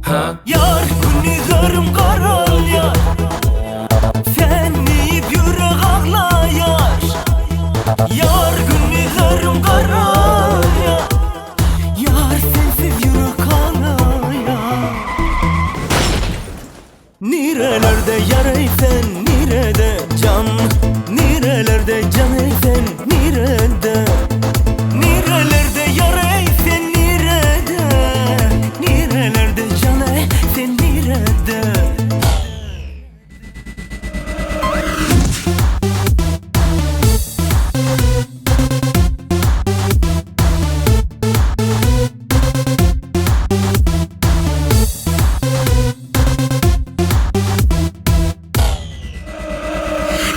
Yar günlerim karal yar, sen deyip yürek ağla yar. Yar günlerim karal yar, yar sensiz yürek ağla yar. Nerelerde yar ey sen, nerede can? Nerelerde can ey sen, nerede? Nerelerde yar ey sen, nerede? Nerelerde can ey sen, nerede?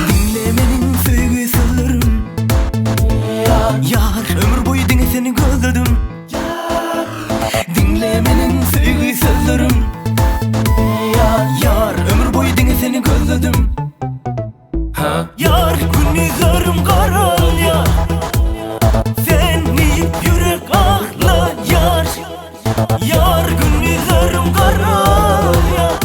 Dinlemenin sevgi sırlarım, yar ömür boyu dinle seni gözledim. Dinlemenin sevgi sırlarım, yar ömür boyu dinle seni gözledim. Yar günlerim karal yar, sen deyip yürek ağla yar. Yar günlerim karal yar,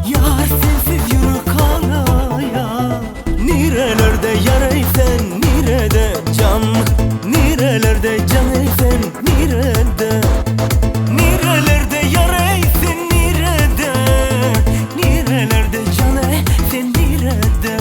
yar sensiz yürek ağla yar. Nerelerde yar ey sen, nerede can? Nerelerde can ey sen, nerede? Nerelerde yar ey sen, nerede? Nerelerde can ey sen, nerede?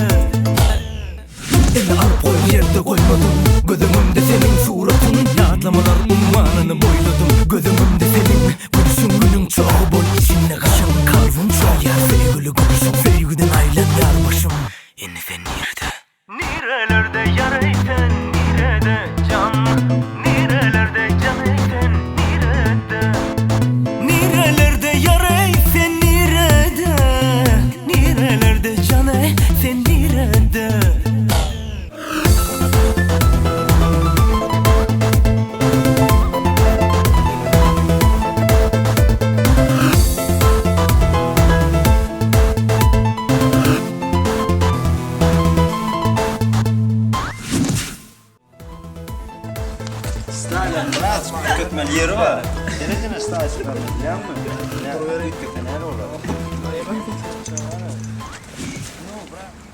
Eli alıp koy yerde koymadım, gözümümde senin suratın. Yağlamalar ummanını boyladım, gözümümde senin gülüşün. Günün çoğu bol içinde kaşın, kalbim çok yer sevgili gülüşün. Sevgiden ailen yar başım, yine sen nerede? Nerelerde yar ey sen, nerede can? Nerelerde can ey sen, nerede? Nerelerde yar ey sen, nerede? Nerelerde can ey sen, nerede? Stalin biraz kötmeli yeri var. Derecene Stalin var. Biliyor musun? Nerede kötü nere olur?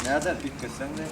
Nerede kötü sen de?